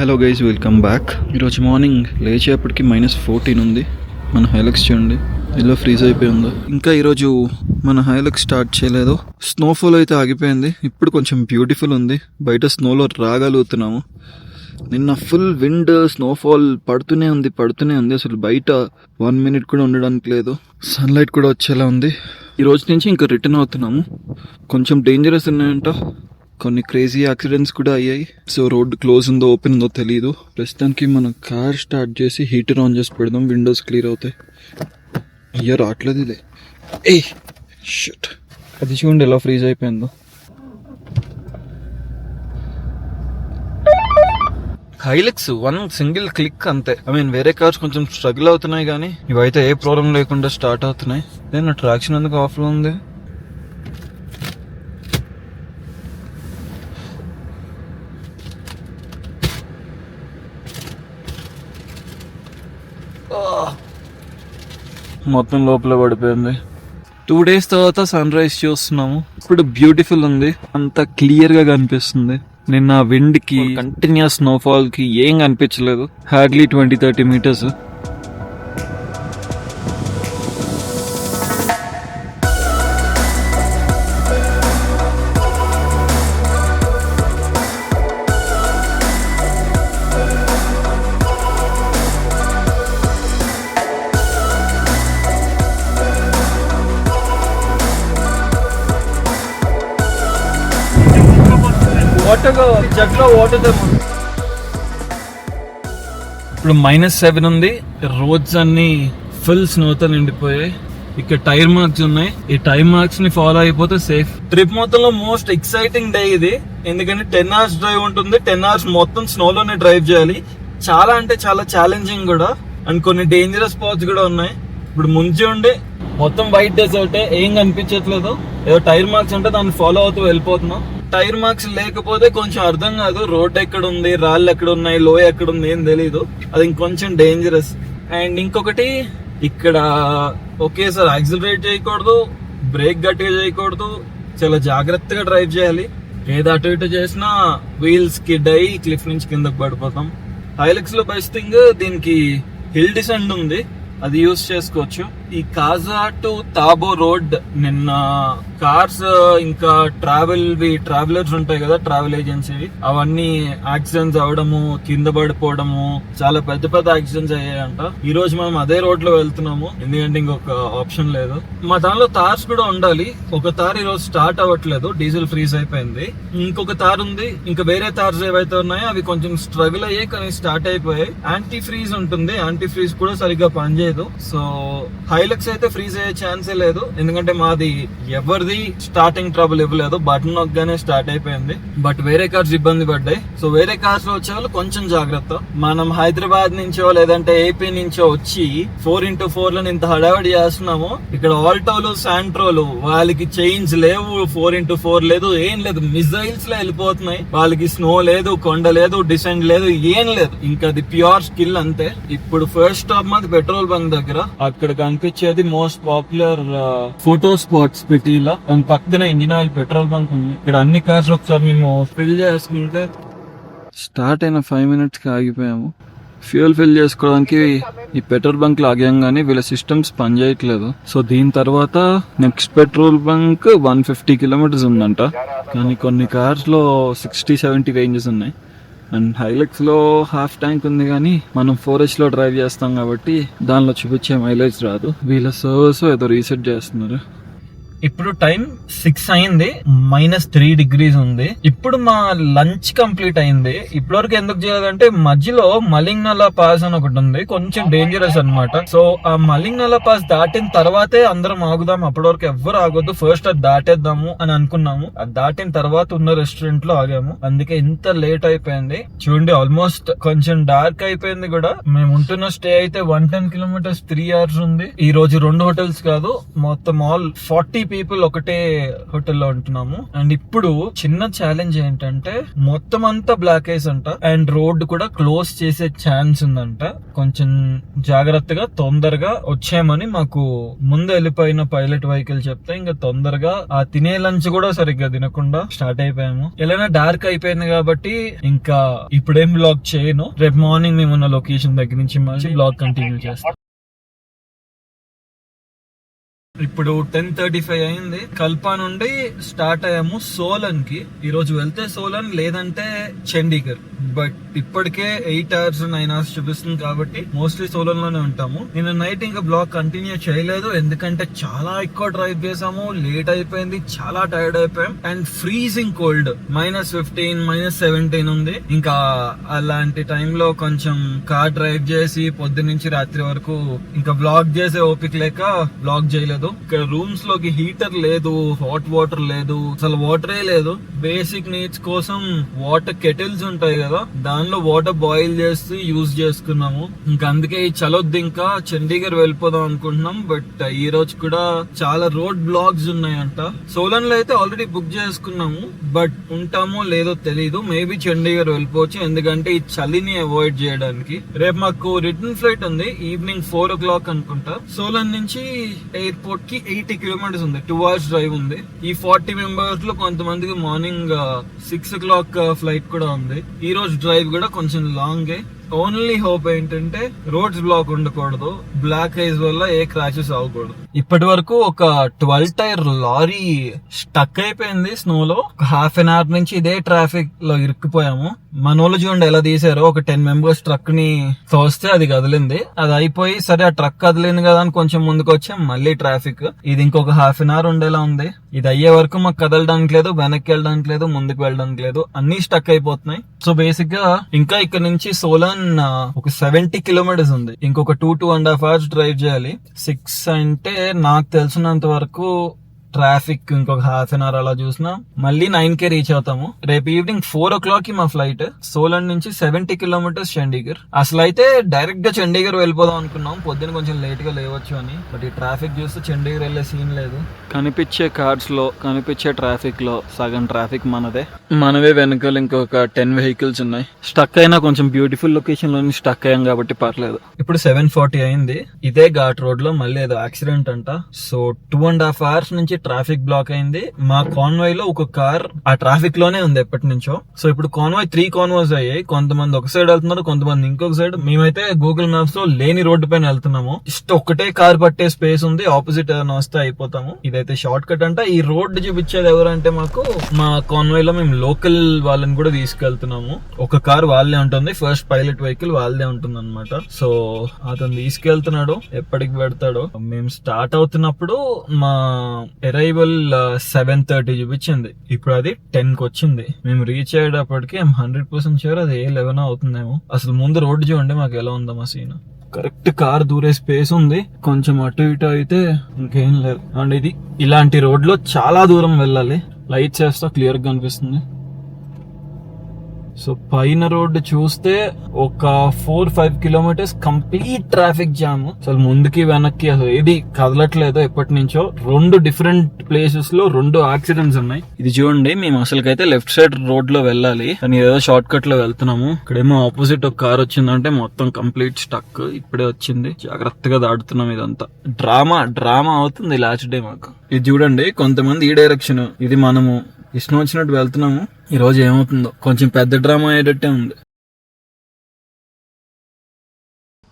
Hello guys, welcome back. ఈరోజు morning లేచేపటికి -14 ఉంది. మన హైలక్స్ చూడండి ఇలా ఫ్రీజ్ అయిపోయి ఉందో. ఇంకా ఈరోజు మన హైలక్స్ స్టార్ట్ చేయలేదు. స్నోఫాల్ అయితే ఆగిపోయింది. ఇప్పుడు కొంచెం బ్యూటిఫుల్ ఉంది. బయట స్నోలో రాగలుగుతున్నాము. నిన్న ఫుల్ విండ్, స్నోఫాల్ పడుతూనే ఉంది. అసలు బయట 1 minute కూడా ఉండడానికి లేదు. సన్లైట్ కూడా వచ్చేలా ఉంది. ఈ రోజు నుంచి ఇంకా రిటర్న్ అవుతున్నాము. కొంచెం డేంజరస్ ఉన్నాయంట, కొన్ని క్రేజీ యాక్సిడెంట్స్ కూడా అయ్యాయి. సో రోడ్ క్లోజ్ ఉందో ఓపెన్ ఉందో తెలియదు. ప్రస్తుతానికి మనం కార్ స్టార్ట్ చేసి హీటర్ ఆన్ చేసి పెడదాం, విండోస్ క్లియర్ అవుతాయి. అయ్యో రావట్లేదు ఇదే. షిట్, అది చూడండి ఎలా ఫ్రీజ్ అయిపోయిందో. హైలక్స్ 1 సింగిల్ క్లిక్ అంతే. వేరే కార్స్ కొంచెం స్ట్రగుల్ అవుతున్నాయి, కానీ ఇవైతే ఏ ప్రాబ్లం లేకుండా స్టార్ట్ అవుతున్నాయి. నేను ట్రాక్షన్ ఎందుకు ఆఫ్ లో ఉంది? మొత్తం లోపల పడిపోయింది. 2 days తర్వాత సన్ రైజ్ చూస్తున్నాము. ఇప్పుడు బ్యూటిఫుల్ ఉంది, అంత క్లియర్ గా కనిపిస్తుంది. నిన్న విండ్ కి, కంటిన్యూస్ స్నోఫాల్ కి ఏం కనిపించలేదు. Hardly 20-30 meters. జగ్లో వాటర్ ఇప్పుడు -7 ఉంది. రోడ్స్ అన్ని ఫుల్ స్నోతో నిండిపోయాయి. ఇక్కడ టైర్ మార్క్స్ ఉన్నాయి. ఈ టైర్ మార్క్స్ ని ఫాలో అయిపోతే సేఫ్. ట్రిప్ మొత్తంలో మోస్ట్ ఎక్సైటింగ్ డే ఇది. ఎందుకంటే 10 hours డ్రైవ్ ఉంటుంది. 10 hours మొత్తం స్నోలోనే డ్రైవ్ చేయాలి. చాలా అంటే చాలా ఛాలెంజింగ్ కూడా, అండ్ కొన్ని డేంజరస్ స్పాట్స్ కూడా ఉన్నాయి. ఇప్పుడు ముంచి ఉండి మొత్తం వైట్ డెజర్ట్, ఏం కనిపించట్లేదు. ఏదో టైర్ మార్క్స్ ఉంటే దాన్ని ఫాలో అవుతూ వెళ్ళిపోతున్నాం. టైర్ మార్క్స్ లేకపోతే కొంచెం అర్థం కాదు, రోడ్ ఎక్కడ ఉంది, రాళ్ళు ఎక్కడ ఉన్నాయి, లోయ ఎక్కడ ఉంది ఏం తెలీదు. అది ఇంకొంచెం డేంజరస్. అండ్ ఇంకొకటి, ఇక్కడ ఒకేసారి యాక్సిలరేట్ చేయకూడదు, బ్రేక్ గట్టిగా చేయకూడదు, చాలా జాగ్రత్తగా డ్రైవ్ చేయాలి. ఏది అటు ఇటు చేసినా వీల్స్ స్కిడ్ అయ్యి క్లిఫ్ నుంచి కిందకు పడిపోతాం. హైలక్స్ లో బెస్ట్ థింగ్, దీనికి హిల్ డిసెండ్ ఉంది, అది యూజ్ చేసుకోవచ్చు. ఈ కాజా టు తాబో రోడ్ నిన్న కార్స్ ఇంకా ట్రావెలర్స్ ఉంటాయి కదా, ట్రావెల్ ఏజెన్సీ, అవన్నీ యాక్సిడెంట్స్ అవడము, కింద పడిపోవడము, చాలా పెద్ద పెద్ద యాక్సిడెంట్స్ అయ్యాయంట. ఈ రోజు మనం అదే రోడ్ లో వెళ్తున్నాము, ఎందుకంటే ఇంకొక ఆప్షన్ లేదు. మా దానిలో తార్స్ కూడా ఉండాలి. ఒక తార్ ఈ రోజు స్టార్ట్ అవ్వట్లేదు, డీజిల్ ఫ్రీజ్ అయిపోయింది. ఇంకొక తార్ ఉంది. ఇంకా వేరే తార్స్ ఏవైతే ఉన్నాయో అవి కొంచెం స్ట్రగుల్ అయ్యాయి, కానీ స్టార్ట్ అయిపోయాయి. యాంటీ ఫ్రీజ్ ఉంటుంది, యాంటీ ఫ్రీజ్ కూడా సరిగ్గా పనిచేయదు. సో హైలక్స్ అయితే ఫ్రీజ్ అయ్యే ఛాన్సే లేదు, ఎందుకంటే మాది ఎవరిది స్టార్టింగ్ ట్రబుల్ ఇవ్వలేదు, బటన్ నొక్కగానే స్టార్ట్ అయిపోయింది. బట్ వేరే కార్స్ ఇబ్బంది పడ్డాయి. సో వేరే కార్స్ లో వచ్చే వాళ్ళు కొంచెం జాగ్రత్త. మనం హైదరాబాద్ నుంచో లేదంటే ఏపీ నుంచో వచ్చి 4x4 లను ఇంత హడావడి చేస్తున్నాము. ఇక్కడ ఆల్టోలు, శాంట్రోలు, వాళ్ళకి చైన్స్ లేవు, 4x4 లేదు, ఏం లేదు, మిజైల్స్ లో వెళ్ళిపోతున్నాయి. వాళ్ళకి స్నో లేదు, కొండ లేదు, డిసెంట్ లేదు, ఏం లేదు. ఇంకా అది ప్యూర్ స్కిల్ అంతే. ఇప్పుడు ఫస్ట్ స్టాప్ మాది పెట్రోల్ బంక్ దగ్గర. అక్కడ కనిపించేది మోస్ట్ పాపులర్ ఫోటో స్పాట్స్ సిటీలో. దాని పక్కన ఇంజిన్ ఆయిల్ పెట్రోల్ బంక్ ఉంది. ఇక్కడ అన్ని కార్స్ ఒకసారి మేము ఫిల్ చేసుకుంటే, స్టార్ట్ అయిన 5 minutes కి ఆగిపోయాము. ఫ్యూయల్ ఫిల్ చేసుకోవడానికి ఈ పెట్రోల్ బంక్ లో ఆగాం, కానీ వీళ్ళ సిస్టమ్స్ పనిచేయట్లేదు. సో దీని తర్వాత నెక్స్ట్ పెట్రోల్ బంక్ 150 kilometers ఉందంట, కానీ కొన్ని కార్స్ లో 60-70 రేంజెస్ ఉన్నాయి. అండ్ హైలక్స్ లో హాఫ్ ట్యాంక్ ఉంది, కానీ మనం 4H లో డ్రైవ్ చేస్తాం కాబట్టి దానిలో చూపించే మైలేజ్ రాదు. వీళ్ళ సర్వర్స్ ఏదో రీసెట్ చేస్తున్నారు. ఇప్పుడు టైం 6 అయింది, -3 degrees ఉంది. ఇప్పుడు మా లంచ్ కంప్లీట్ అయింది. ఇప్పటివరకు ఎందుకు చేయలేదంటే మధ్యలో మలింగ్నాలా పాస్ అని ఒకటి ఉంది, కొంచెం డేంజరస్ అన్నమాట. సో ఆ మలింగ్నాలా పాస్ దాటిన తర్వాతే అందరం ఆగుదాం, అప్పటి వరకు ఎవ్వరు ఆగొద్దు, ఫస్ట్ అది దాటేద్దాము అని అనుకున్నాము. అది దాటిన తర్వాత ఉన్న రెస్టారెంట్ లో ఆగాము, అందుకే ఇంత లేట్ అయిపోయింది. చూడండి, ఆల్మోస్ట్ కొంచెం డార్క్ అయిపోయింది కూడా. మేము ఉంటున్న స్టే అయితే 110 kilometers 3 hours ఉంది. ఈ రోజు 2 hotels కాదు, మొత్తం ఆల్ 40 పీపుల్ ఒకటే హోటల్లో ఉంటున్నాము. అండ్ ఇప్పుడు చిన్న ఛాలెంజ్ ఏంటంటే మొత్తం అంతా బ్లాక్ ఐస్ అంట అండ్ రోడ్ కూడా క్లోజ్ చేసే ఛాన్స్ ఉందంట. కొంచెం జాగ్రత్తగా తొందరగా వచ్చామని మాకు ముందు వెళ్ళిపోయిన పైలట్ వెహికల్ చెప్తే ఇంకా తొందరగా ఆ తినే లంచ్ కూడా సరిగ్గా తినకుండా స్టార్ట్ అయిపోయాము. ఎలా డార్క్ అయిపోయింది కాబట్టి ఇంకా ఇప్పుడేం బ్లాగ్ చేయను. రేపు మార్నింగ్ మేము ఉన్న లొకేషన్ దగ్గర నుంచి మళ్ళీ బ్లాగ్ కంటిన్యూ చేస్తాం. ఇప్పుడు 10:35 అయింది. కల్పా నుండి స్టార్ట్ అయ్యాము సోలన్ కి. ఈ రోజు వెళ్తే సోలన్, లేదంటే చండీగఢ్. బట్ ఇప్పటికే 8 hours 9 hours చూపిస్తుంది కాబట్టి మోస్ట్లీ సోలన్ లోనే ఉంటాము. నేను నైట్ ఇంకా బ్లాగ్ కంటిన్యూ చేయలేదు, ఎందుకంటే చాలా ఎక్కువ డ్రైవ్ చేసాము, లేట్ అయిపోయింది, చాలా టైర్డ్ అయిపోయాం. అండ్ ఫ్రీజింగ్ కోల్డ్, -15 -17 ఉంది. ఇంకా అలాంటి టైంలో కొంచెం కార్ డ్రైవ్ చేసి పొద్దు నుంచి రాత్రి వరకు ఇంకా బ్లాగ్ చేసే ఓపిక లేక బ్లాగ్ చేయలేదు. ఇక్కడ రూమ్స్ లోకి హీటర్ లేదు, హాట్ వాటర్ లేదు, అసలు వాటరే లేదు. బేసిక్ నీడ్స్ కోసం వాటర్ కెటిల్స్ ఉంటాయి కదా, దానిలో వాటర్ బాయిల్ చేసి యూజ్ చేసుకున్నాము. ఇంకా అందుకే చలొద్దు, ఇంకా చండీగఢ్ వెళ్ళిపోదాం అనుకుంటున్నాం. బట్ ఈ రోజు కూడా చాలా రోడ్ బ్లాక్స్ ఉన్నాయంట. సోలన్ లో అయితే ఆల్రెడీ బుక్ చేసుకున్నాము, బట్ ఉంటామో లేదో తెలీదు. మేబీ చండీగఢ్ వెళ్ళిపోవచ్చు, ఎందుకంటే ఈ చలిని అవాయిడ్ చేయడానికి. రేపు మాకు రిటర్న్ ఫ్లైట్ ఉంది ఈవినింగ్ 4 o'clock అనుకుంటా. సోలన్ నుంచి ఎయిర్పోర్ట్ కి 80 kilometers ఉంది, 2 hours డ్రైవ్ ఉంది. ఈ 40 members లో కొంతమందికి మార్నింగ్ 6 o'clock ఫ్లైట్ కూడా ఉంది. ఈ రోజు డ్రైవ్ కూడా కొంచెం లాంగే. ఓన్లీ హోప్ ఏంటంటే రోడ్స్ బ్లాక్ ఉండకూడదు, బ్లాక్ ఐస్ వల్ల ఏ క్రాషెస్ అవ్వకూడదు. ఇప్పటి వరకు ఒక 12 టైర్ లారీ స్టక్ అయిపోయింది స్నో లో. హాఫ్ అన్ అవర్ నుంచి ఇదే ట్రాఫిక్ లో ఇరుక్కుపోయాము. మనోళ్ళు చూడండి ఎలా తీసారో, ఒక 10 members ట్రక్ ని తోస్తే అది కదిలింది. అది అయిపోయి సరే ఆ ట్రక్ కదిలింది కదా అని కొంచెం ముందుకు వచ్చాం, మళ్ళీ ట్రాఫిక్. ఇది ఇంకొక హాఫ్ అన్ అవర్ ఉండేలా ఉంది. ఇది అయ్యే వరకు మాకు కదలడానికి లేదు, వెనక్కి వెళ్ళడానికి లేదు, ముందుకు వెళ్ళడానికి లేదు, అన్ని స్టక్ అయిపోతున్నాయి. సో బేసిక్ గా ఇంకా ఇక్కడ నుంచి సోలన్ ఒక 70 kilometers ఉంది. ఇంకొక 2.5 hours డ్రైవ్ చేయాలి. 6 అంటే నాకు తెలిసినంత వరకు ట్రాఫిక్ ఇంకొక హాఫ్ అన్ అవర్ అలా చూసినా మళ్ళీ 9 రీచ్ అవుతాము. రేపు ఈవినింగ్ 4 o'clock కి మా ఫ్లైట్. సోలన్ నుంచి 70 kilometers చండీగఢ్. అసలు అయితే డైరెక్ట్ గా చండీగఢ్ వెళ్ళిపోదాం అనుకున్నాం, పొద్దున కొంచెం లేట్ గా లేవచ్చు అని. బట్ ఈ ట్రాఫిక్ చూస్తే చండీగఢ్ వెళ్ళే సీన్ లేదు. కనిపించే కార్స్ లో, కనిపించే ట్రాఫిక్ లో సగం ట్రాఫిక్ మనవే వెనకాల ఇంకొక 10 vehicles ఉన్నాయి. స్టక్ అయినా కొంచెం బ్యూటిఫుల్ లొకేషన్ లో స్టక్ అయ్యాం కాబట్టి పర్లేదు. ఇప్పుడు 7:40 అయింది. ఇదే ఘాట్ రోడ్ లో మళ్ళీ ఏదో యాక్సిడెంట్ అంట. సో 2.5 hours నుంచి ట్రాఫిక్ బ్లాక్ అయింది. మా కాన్వాయ్ లో ఒక కార్ ఆ ట్రాఫిక్ లోనే ఉంది ఎప్పటి నుంచో. సో ఇప్పుడు కాన్వాయ్ 3 convoys అయ్యాయి. కొంతమంది ఒక సైడ్ వెళ్తున్నారు, కొంతమంది ఇంకొక సైడ్. మేమైతే గూగుల్ మ్యాప్స్ లో లేని రోడ్డు పైన వెళ్తున్నాము. జస్ట్ ఒకటే కార్ పట్టే స్పేస్ ఉంది, ఆపోజిట్ ఏదైనా వస్తే అయిపోతాము. ఇదైతే షార్ట్ కట్ అంట. ఈ రోడ్ చూపించేది ఎవరంటే మాకు మా కాన్వాయ్ లో మేము లోకల్ వాళ్ళని కూడా తీసుకెళ్తున్నాము. ఒక కార్ వాళ్ళే ఉంటుంది, ఫస్ట్ పైలట్ వెహికల్ వాళ్ళదే ఉంటుంది అనమాట. సో అతను తీసుకెళ్తున్నాడు, ఎప్పటికి పెడతాడో. మేము స్టార్ట్ అవుతున్నప్పుడు మా అరైవల్ 7:30 చూపించింది, ఇప్పుడు అది 10 కి వచ్చింది. మేము రీచ్ అయ్యేటప్పటికి 100% షూర్ అది 11 అవుతుందేమో. అసలు ముందు రోడ్డు చూడండి మాకు ఎలా ఉందో మా సీన్. కరెక్ట్ కార్ దూరే స్పేస్ ఉంది, కొంచెం అటు ఇటు అయితే ఇంకేం లేదు. అండ్ ఇది ఇలాంటి రోడ్ లో చాలా దూరం వెళ్ళాలి. లైట్స్ వేస్తా క్లియర్ గా కనిపిస్తుంది. సో పైన రోడ్డు చూస్తే ఒక 4-5 kilometers కంప్లీట్ ట్రాఫిక్ జామ్. అసలు ముందుకి వెనక్కి అసలు ఏది కదలట్లేదు ఎప్పటి నుంచో. 2 different ప్లేసెస్ లో 2 యాక్సిడెంట్స్ ఉన్నాయి. ఇది చూడండి, మేము అసలుకైతే లెఫ్ట్ సైడ్ రోడ్ లో వెళ్ళాలి, కానీ ఏదో షార్ట్ కట్ లో వెళ్తున్నాము. ఇక్కడేమో ఆపోజిట్ ఒక కార్ వచ్చిందంటే మొత్తం కంప్లీట్ స్టక్. ఇప్పుడే వచ్చింది, జాగ్రత్తగా దాటుతున్నాం. ఇదంతా డ్రామా అవుతుంది లాస్ట్ డే మాకు. ఇది చూడండి, కొంతమంది ఈ డైరెక్షన్, ఇది మనము ఇష్టం వచ్చినట్టు వెళ్తున్నాము. ఈ రోజు ఏమవుతుందో కొంచెం పెద్ద డ్రామా అయ్యేటట్టే ఉంది.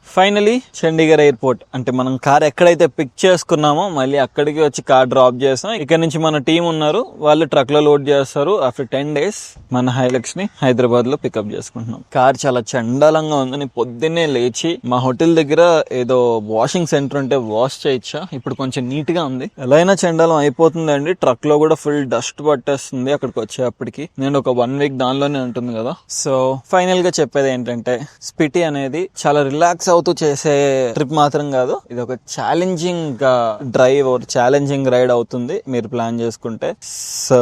Finally Chandigarh airport. అంటే మనం కార్ ఎక్కడైతే పిక్ చేసుకున్నామో మళ్ళీ అక్కడికి వచ్చి కార్ డ్రాప్ చేస్తాం. ఇక్కడ నుంచి మన టీం ఉన్నారు, వాళ్ళు ట్రక్ లో లోడ్ చేస్తారు. ఆఫ్టర్ 10 days మన హైలక్స్ ని హైదరాబాద్ లో పికప్ చేసుకుంటున్నాం. కార్ చాలా చండాలంగా ఉంది. నేను పొద్దున్నే లేచి మా హోటల్ దగ్గర ఏదో వాషింగ్ సెంటర్ ఉంటే వాష్ చేయించా. ఇప్పుడు కొంచెం నీట్ గా ఉంది. ఎలా అయినా చండాలం అయిపోతుందండి. ట్రక్ లో కూడా ఫుల్ డస్ట్ పట్టేస్తుంది అక్కడికి వచ్చేప్పటికి. నేను ఒక 1 week దానిలోనే ఉంటుంది కదా. సో ఫైనల్ గా చెప్పేది ఏంటంటే, స్పిటి అనేది చాలా రిలాక్స్ అవుతూ చేసే ట్రిప్ మాత్రం కాదు, ఇది ఒక ఛాలెంజింగ్ డ్రైవ్, ఛాలెంజింగ్ రైడ్ అవుతుంది మీరు ప్లాన్ చేసుకుంటే. సో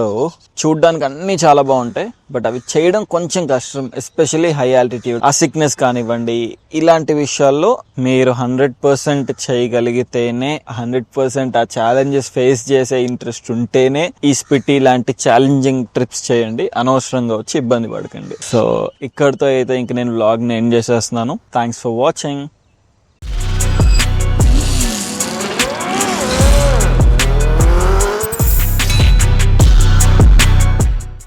చూడ్డానికి అన్ని చాలా బాగుంటాయి, బట్ అవి చేయడం కొంచెం కష్టం, ఎస్పెషల్లీ హై ఆల్టిట్యూడ్. ఆ సిక్నెస్ కానివ్వండి, ఇలాంటి విషయాల్లో మీరు 100% చేయగలిగితేనే, 100% ఆ ఛాలెంజెస్ ఫేస్ చేసే ఇంట్రెస్ట్ ఉంటేనే ఈ స్పిటి లాంటి ఛాలెంజింగ్ ట్రిప్స్ చేయండి. అనవసరంగా వచ్చి ఇబ్బంది పడకండి. సో ఇక్కడితో అయితే ఇంక నేను వ్లాగ్ ని ఎండ్ చేసేస్తున్నాను. Thanks for watching.